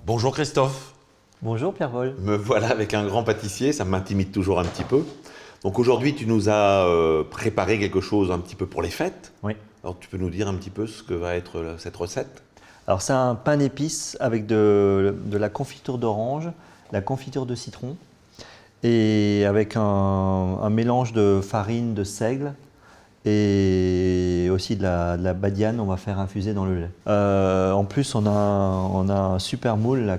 Bonjour Christophe. Bonjour Pierre-Paul. Me voilà avec un grand pâtissier, ça m'intimide toujours un petit peu. Donc aujourd'hui, tu nous as préparé quelque chose un petit peu pour les fêtes. Oui. Alors tu peux nous dire un petit peu ce que va être cette recette? Alors c'est un pain d'épices avec de la confiture d'orange, la confiture de citron et avec un mélange de farine de seigle et aussi de la badiane. On va faire infuser dans le lait. En plus, on a un super moule là,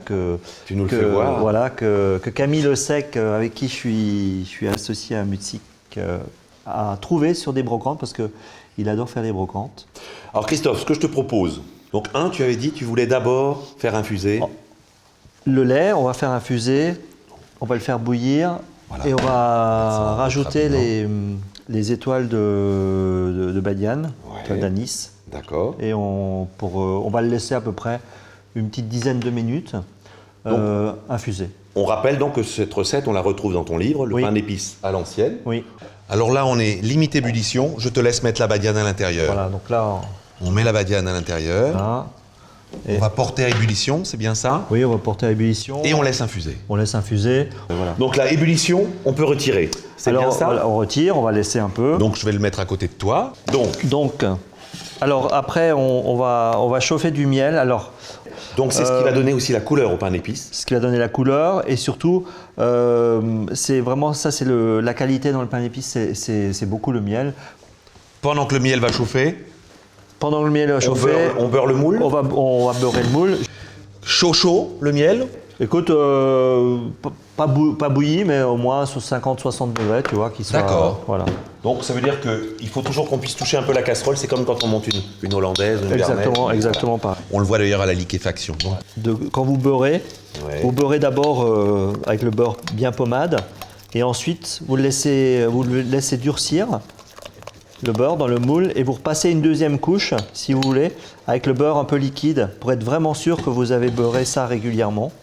Tu nous le fais voir. voilà, que Camille Le Sec, avec qui je suis associé à Mutsic, a trouvé sur des brocantes parce qu'il adore faire des brocantes. Alors Christophe, ce que je te propose, donc tu avais dit tu voulais d'abord faire infuser. Le lait, on va faire infuser, on va le faire bouillir. Voilà. Et on va rajouter les étoiles de badiane, d'anis. D'accord. Et on va le laisser à peu près une petite dizaine de minutes infuser. On rappelle donc que cette recette, on la retrouve dans ton livre, le pain d'épices à l'ancienne. Oui. Alors là, on est limite ébullition. Je te laisse mettre la badiane à l'intérieur. Voilà, donc là... On met la badiane à l'intérieur. Voilà. On va porter à ébullition, c'est bien ça? Oui, on va porter à ébullition. Et on laisse infuser. On laisse infuser. Voilà. Donc la ébullition, on peut retirer. C'est bien ça? Voilà, on retire, on va laisser un peu. Donc je vais le mettre à côté de toi. Donc alors après, on va chauffer du miel. Donc c'est ce qui va donner aussi la couleur au pain d'épices. Ce qui va donner la couleur et surtout, c'est vraiment ça, c'est la qualité dans le pain d'épices, c'est beaucoup le miel. Pendant que le miel va chauffer, pendant que le miel va chauffer, on beurre le moule. On va beurrer le moule. Chaud le miel. Écoute, pas bouilli, mais au moins sur 50-60 degrés, tu vois, qu'il soit. D'accord. Voilà. Donc ça veut dire qu'il faut toujours qu'on puisse toucher un peu la casserole. C'est comme quand on monte une hollandaise, une exactement, bernaise. exactement pareil. On le voit d'ailleurs à la liquéfaction. Quand vous beurrez, vous beurrez d'abord avec le beurre bien pommade, et ensuite vous le laissez durcir. Le beurre dans le moule et vous repassez une deuxième couche, si vous voulez, avec le beurre un peu liquide pour être vraiment sûr que vous avez beurré ça régulièrement.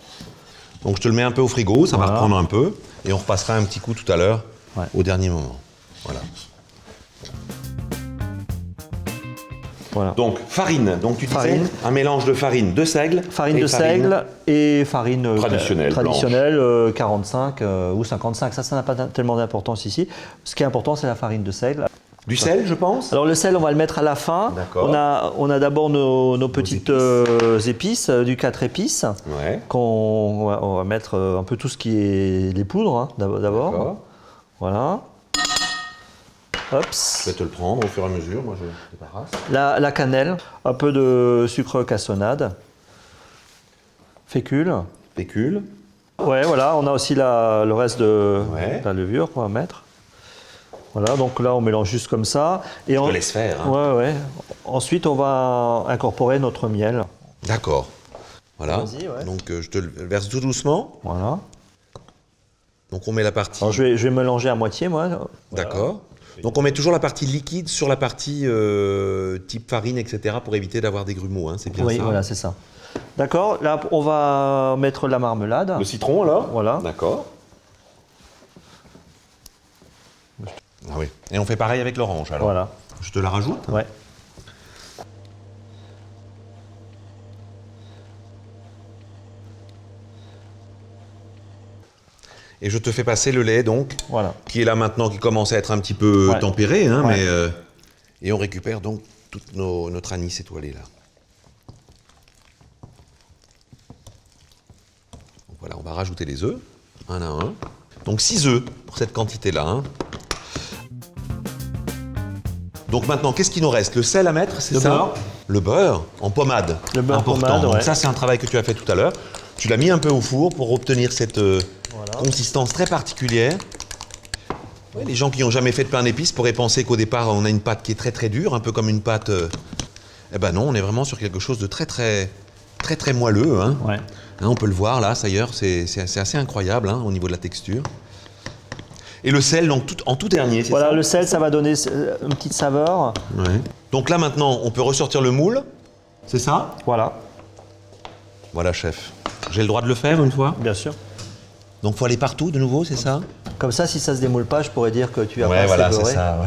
Donc je te le mets un peu au frigo, ça va reprendre un peu et on repassera un petit coup tout à l'heure au dernier moment. Voilà. Donc farine, donc tu disais un mélange de farine de seigle. Farine de seigle et farine traditionnelle 45 ou 55, ça n'a pas tellement d'importance ici. Ce qui est important, c'est la farine de seigle. Du sel, je pense. Alors le sel, on va le mettre à la fin. On a d'abord nos petites épices, du 4 épices. On va mettre un peu tout ce qui est les poudres d'abord. Voilà. Hop. Je vais te le prendre au fur et à mesure, moi je débarrasse. La cannelle, un peu de sucre cassonade. Fécule. Ouais, voilà, on a aussi le reste de la levure qu'on va mettre. Voilà, donc là on mélange juste comme ça. Et on laisse faire. Hein. Ouais. Ensuite on va incorporer notre miel. D'accord. Voilà. Donc je te le verse tout doucement. Voilà. Donc on met la partie. Alors, je vais mélanger à moitié moi. D'accord. Donc on met toujours la partie liquide sur la partie type farine, etc. pour éviter d'avoir des grumeaux. Hein. C'est bien ça. Oui, voilà, c'est ça. D'accord. Là on va mettre la marmelade. Le citron là. Voilà. D'accord. Ah oui. Et on fait pareil avec l'orange alors. Voilà. Je te la rajoute. Ouais. Et je te fais passer le lait donc, qui est là maintenant, qui commence à être un petit peu tempéré, hein, et on récupère donc toute notre anis étoilé là. Donc voilà, on va rajouter les œufs, un à un. Donc 6 œufs pour cette quantité-là. Hein. Donc maintenant, qu'est-ce qu'il nous reste? Le sel à mettre, c'est ça? Beurre. Le beurre en pommade. Le beurre important. Pommade, donc ça, c'est un travail que tu as fait tout à l'heure. Tu l'as mis un peu au four pour obtenir cette consistance très particulière. Ouais, les gens qui n'ont jamais fait de pain d'épices pourraient penser qu'au départ, on a une pâte qui est très très dure, un peu comme une pâte... Eh ben non, on est vraiment sur quelque chose de très moelleux. Hein. Ouais. Hein, on peut le voir là, d'ailleurs, c'est assez incroyable hein, au niveau de la texture. Et le sel, donc en tout dernier, c'est ça? Voilà, le sel, ça va donner une petite saveur. Ouais. Donc là maintenant, on peut ressortir le moule, c'est ça? Voilà. Voilà, chef. J'ai le droit de le faire une fois? Bien sûr. Donc il faut aller partout de nouveau, c'est ça? Comme ça, si ça se démoule pas, je pourrais dire que tu as pas assez beurré. c'est ça.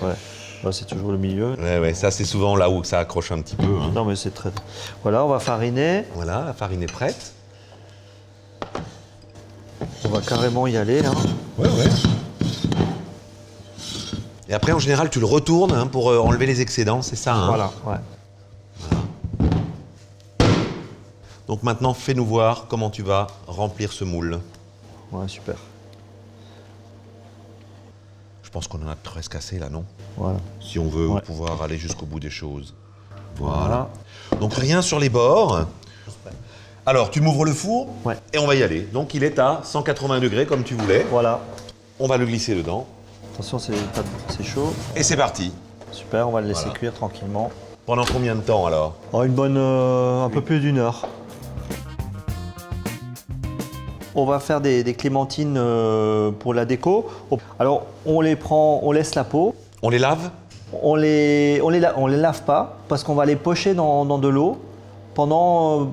Ouais. Là, c'est toujours le milieu. Ouais, ça c'est souvent là où ça accroche un petit peu. Hein. Non, mais c'est très... Voilà, on va fariner. Voilà, la farine est prête. On va carrément y aller, là. Ouais. Et après, en général, tu le retournes hein, pour enlever les excédents, c'est ça hein. Voilà, ouais. Donc maintenant, fais-nous voir comment tu vas remplir ce moule. Ouais, super. Je pense qu'on en a presque assez là, non? Voilà. Si on veut Ouais. pouvoir aller jusqu'au bout des choses. Voilà. Donc rien sur les bords. Alors, tu m'ouvres le four Ouais. et on va y aller. Donc il est à 180 degrés comme tu voulais. Voilà. On va le glisser dedans. Attention, c'est chaud. Et c'est parti. Super, on va le laisser Voilà. cuire tranquillement. Pendant combien de temps alors? Oh, une bonne... un peu plus d'1 heure. On va faire des clémentines pour la déco. Alors, on les prend, on laisse la peau. On les lave? On les lave pas parce qu'on va les pocher dans de l'eau pendant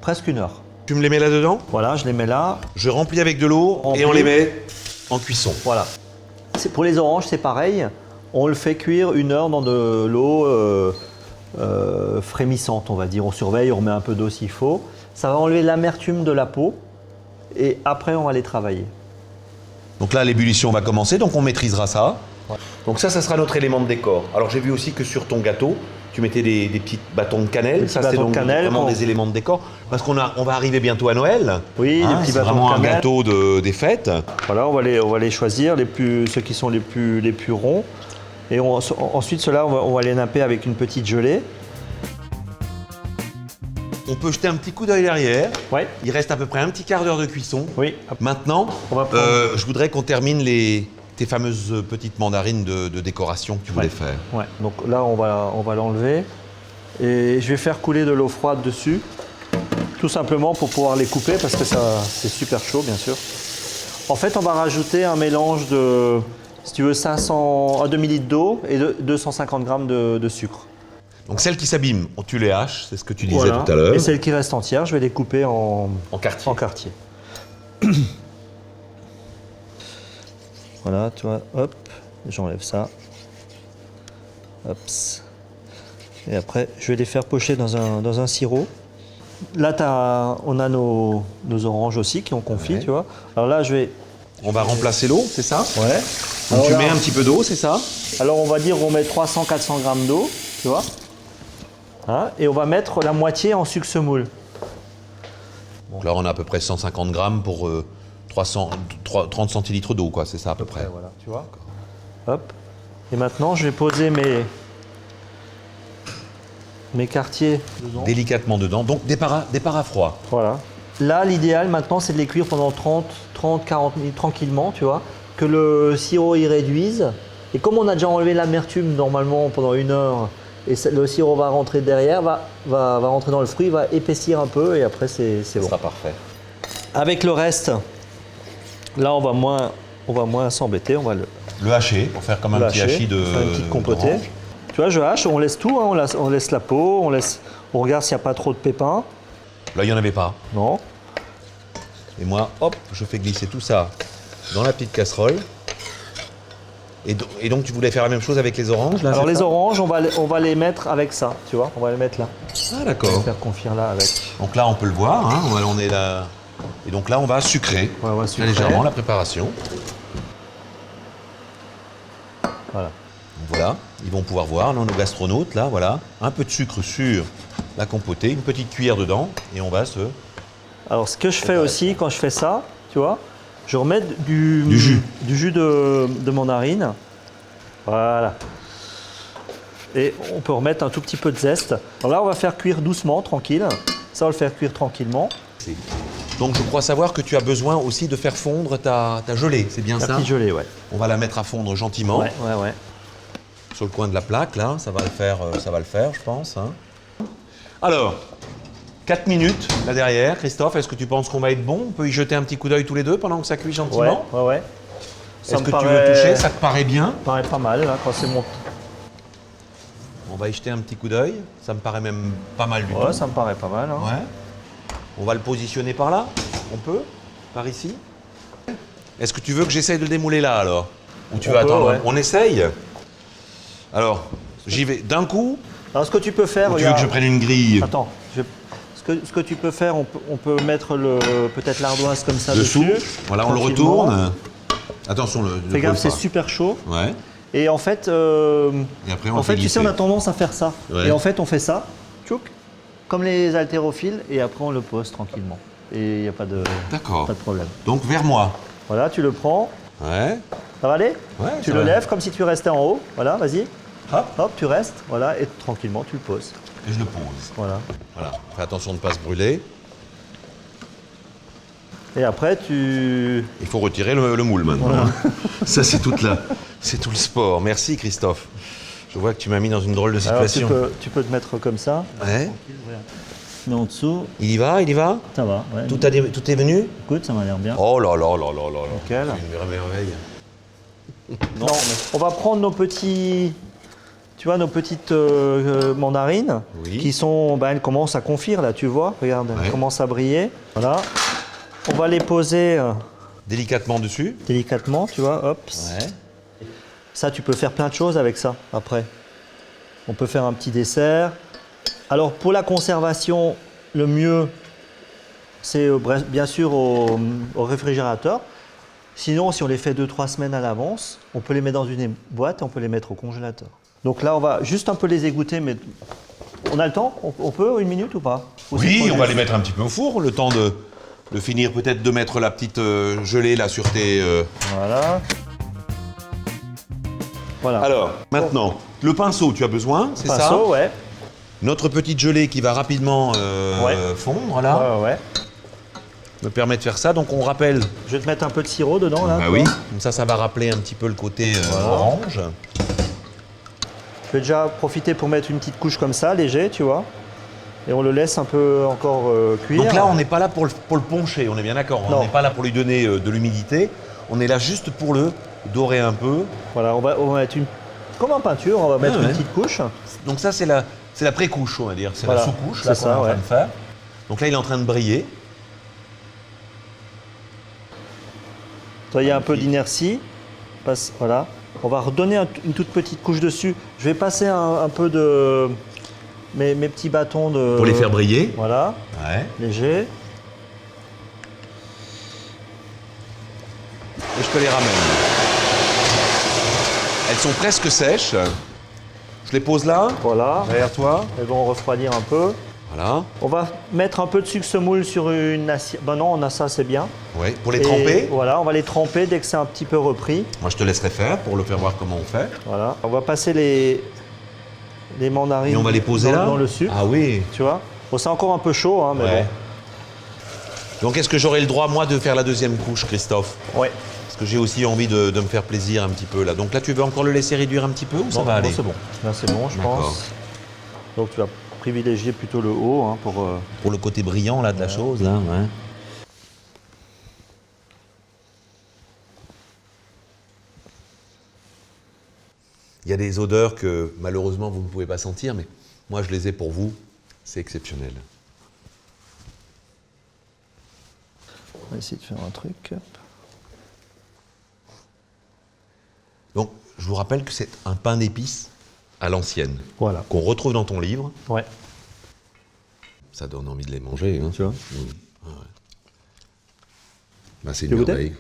presque 1 heure. Tu me les mets là-dedans? Voilà, je les mets là. Je remplis avec de l'eau et on les met en cuisson. Voilà. Pour les oranges, c'est pareil. On le fait cuire 1 heure dans de l'eau frémissante, on va dire. On surveille, on remet un peu d'eau s'il faut. Ça va enlever l'amertume de la peau et après, on va les travailler. Donc là, l'ébullition va commencer, donc on maîtrisera ça. Ouais. Donc ça sera notre élément de décor. Alors j'ai vu aussi que sur ton gâteau, tu mettais des petits bâtons de cannelle. petits Ça, c'est bâtons de donc cannelle vraiment qu'on- des éléments de décor. Parce on va arriver bientôt à Noël. Oui, des petits c'est bâtons vraiment de un cannelle. gâteau des fêtes. Voilà, on va les choisir, ceux qui sont les plus ronds. Et ensuite, ceux-là, on va les napper avec une petite gelée. On peut jeter un petit coup d'œil derrière. Ouais. Il reste à peu près un petit quart d'heure de cuisson. Oui. Maintenant, On va prendre- je voudrais qu'on termine tes fameuses petites mandarines de décoration que tu voulais faire. Ouais. Donc là, on va l'enlever. Et je vais faire couler de l'eau froide dessus. Tout simplement pour pouvoir les couper parce que c'est super chaud, bien sûr. En fait, on va rajouter un mélange de, si tu veux, un demi-litre d'eau et 250 grammes de sucre. Donc celles qui s'abîment, tu les haches, c'est ce que tu disais Voilà. tout à l'heure. Et celles qui restent entières, je vais les couper en quartier. quartier. Voilà, tu vois, hop, j'enlève ça. Hop. Et après, je vais les faire pocher dans un sirop. Là, on a nos oranges aussi qui ont confit, Ouais. tu vois. Alors là, je vais... On va remplacer l'eau, c'est ça? Ouais. Donc Alors tu là- mets un petit peu d'eau, c'est ça? Alors on va dire on met 300-400 grammes d'eau, tu vois. Hein, et on va mettre la moitié en sucre semoule. Donc là, on a à peu près 150 grammes pour 30 centilitres d'eau, quoi. C'est ça à peu près. Voilà, tu vois. Hop. Et maintenant, je vais poser mes quartiers dedans. Délicatement dedans. Donc départ à froid. Voilà. Là, l'idéal maintenant, c'est de les cuire pendant 30-40 minutes tranquillement, tu vois. Que le sirop y réduise. Et comme on a déjà enlevé l'amertume normalement pendant 1 heure, et le sirop va rentrer derrière, va rentrer dans le fruit, va épaissir un peu et après c'est Ça bon. sera parfait. Avec le reste, là on va moins s'embêter, on va Le hacher, pour faire comme un petit hacher, hachis de. faire une petite compotée. d'orange. Tu vois, je hache, on laisse tout, hein, on laisse la peau, on regarde s'il n'y a pas trop de pépins. Là, il n'y en avait pas. Non. Et moi, hop, je fais glisser tout ça dans la petite casserole. Et donc, tu voulais faire la même chose avec les oranges, là? Alors c'est les ça oranges, on va les mettre avec ça, tu vois, on va les mettre là. Ah, On va d'accord. faire confire là avec. Donc là, on peut le voir, hein, on est là. Et donc là, on va sucrer Ouais, on va sucrer. légèrement la préparation. Voilà. Donc voilà, ils vont pouvoir voir, là, nos gastronautes, là, voilà. Un peu de sucre sur la compotée, une petite cuillère dedans, et on va se... Alors ce que je fais aussi quand je fais ça, tu vois, je remets du jus de mandarine. Voilà. Et on peut remettre un tout petit peu de zeste. Alors là, on va faire cuire doucement, tranquille. Ça, on va le faire cuire tranquillement. Donc je crois savoir que tu as besoin aussi de faire fondre ta gelée, c'est bien La ça? petite gelée, ouais. On va la mettre à fondre gentiment Ouais. sur le coin de la plaque, là, ça va le faire, je pense. Hein. Alors, 4 minutes là derrière, Christophe, est-ce que tu penses qu'on va être bon? On peut y jeter un petit coup d'œil tous les deux pendant que ça cuit gentiment? Ouais. Est-ce que tu veux toucher? Ça te paraît bien? Ça me paraît pas mal, là, quand c'est monté. On va y jeter un petit coup d'œil, ça me paraît même pas mal du Ouais, tout. ça me paraît pas mal. Hein. Ouais. On va le positionner par là? On peut? Par ici? Est-ce que tu veux que j'essaye de le démouler là alors? Ou tu On veux peut, attendre? ouais. On essaye? Alors, j'y vais d'un coup. Alors ce que tu peux faire, Ou tu veux que je regarde. prenne une grille Attends, ce que tu peux faire, on peut mettre peut-être l'ardoise comme ça dessous? dessus. Voilà, on le tranquillement. retourne. Attention, le Fais gaffe, colle c'est pas. super chaud. Ouais. Et en fait, Et après, on fait tu sais, glisser. on a tendance à faire ça. Ouais. Et en fait, on fait ça, tchouk, comme les haltérophiles, et après on le pose tranquillement. Et il n'y a pas de D'accord. problème. Donc vers moi. Voilà, tu le prends. Ouais. Ça va aller? Ouais, Tu ça le va. lèves comme si tu restais en haut. Voilà, vas-y. Hop. Hop, tu restes. Voilà, et tranquillement, tu le poses. Et je le pose. Voilà. Voilà. Fais attention de ne pas se brûler. Et après, tu... Il faut retirer le moule maintenant. Hein. Ça, c'est tout le sport. Merci, Christophe. Je vois que tu m'as mis dans une drôle de Alors, situation. tu peux te mettre comme ça. Ouais. Mais en dessous, Il y va, il y va. ça va. Ouais. Tout est venu. Écoute, ça m'a l'air bien. Oh là là là là là là. Nickel. C'est une vraie merveille. Non, on va prendre nos petits... Tu vois, nos petites mandarines Oui. qui sont... Ben, elles commencent à confire, là, tu vois. Regarde, Ouais. elles commencent à briller. Voilà. On va les poser Délicatement dessus. délicatement, tu vois. Hop. Ouais. Ça, tu peux faire plein de choses avec ça, après. On peut faire un petit dessert. Alors, pour la conservation, le mieux, c'est bien sûr au réfrigérateur. Sinon, si on les fait 2-3 semaines à l'avance, on peut les mettre dans une boîte et on peut les mettre au congélateur. Donc là, on va juste un peu les égoutter, mais on a le temps? On peut, 1 minute ou pas? Ou c'est Oui, trop on va juste? les mettre un petit peu au four, le temps de finir peut-être de mettre la petite gelée là sur tes... Voilà. Voilà. Alors, maintenant, le pinceau, tu as besoin, c'est ça? Pinceau, ouais. Notre petite gelée qui va rapidement Ouais. fondre là, Ouais, ouais. me permet de faire ça. Donc on rappelle, Je vais te mettre un peu de sirop dedans, là. bah tu oui, vois. comme ça va rappeler un petit peu le côté Voilà. orange. Je vais déjà profiter pour mettre une petite couche comme ça, léger, tu vois. Et on le laisse un peu encore cuire. Donc là, on n'est pas là pour le poncher, on est bien d'accord. On Non. n'est pas là pour lui donner de l'humidité. On est là juste pour le dorer un peu. Voilà, on va mettre comme en peinture, on va mettre ouais. une petite couche. Donc ça, c'est la pré-couche, on va dire. C'est Voilà. la sous-couche C'est là qu'on ça, est en train ouais. de faire. Donc là, il est en train de briller. Toi, il y a un peu d'inertie. Voilà. On va redonner une toute petite couche dessus. Je vais passer un peu de mes petits bâtons de... Pour les faire briller. Voilà, Ouais. léger. Et je te les ramène. Elles sont presque sèches. Je les pose là, Voilà. derrière toi. Elles vont refroidir un peu. Voilà. On va mettre un peu de sucre semoule sur une assiette. Ben non, on a ça, c'est bien. Ouais. Pour les Et tremper, voilà, on va les tremper dès que c'est un petit peu repris. moi je te laisserai faire pour le faire voir comment on fait. Voilà. On va passer les mandarines Et on va les poser là dans le sucre. Ah oui. Tu vois. Bon, c'est encore un peu chaud, hein, mais Ouais. Donc est-ce que j'aurai le droit, moi, de faire la deuxième couche, Christophe? bon. Ouais. Parce que j'ai aussi envie de me faire plaisir un petit peu là. Donc là, tu veux encore le laisser réduire un petit peu ou ça Non, va aller? c'est bon. Là, c'est bon, je D'accord. pense. Donc, tu vas privilégier plutôt le haut hein, pour... Pour le côté brillant là de la chose, là, ouais. Il y a des odeurs que malheureusement vous ne pouvez pas sentir, mais moi je les ai pour vous. C'est exceptionnel. On va essayer de faire un truc. Hop. Donc, je vous rappelle que c'est un pain d'épices à l'ancienne, Voilà. qu'on retrouve dans ton livre. Ouais. Ça donne envie de les manger, hein, tu vois. Ouais. Bah, c'est Tu une veux goûter merveille.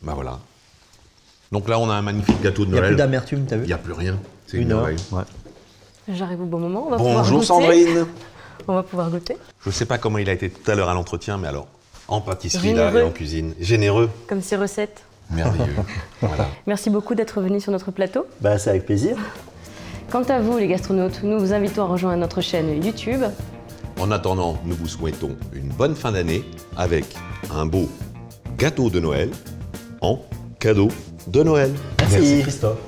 Bah voilà. Donc là, on a un magnifique gâteau de Il n'y a Noël. plus d'amertume, t'as vu? Il n'y a plus rien. C'est une Une heure. merveille. Ouais. J'arrive au bon moment, on va pouvoir Bonjour goûter. Sandrine. On va pouvoir goûter. Je ne sais pas comment il a été tout à l'heure à l'entretien, mais alors, en pâtisserie là, Généreux. et en cuisine, généreux, Comme ces recettes. merveilleux. Voilà. Merci beaucoup d'être venu sur notre plateau. Bah, c'est avec plaisir. Quant à vous, les gastronautes, nous vous invitons à rejoindre notre chaîne YouTube. En attendant, nous vous souhaitons une bonne fin d'année avec un beau gâteau de Noël en cadeau de Noël. Merci Christophe.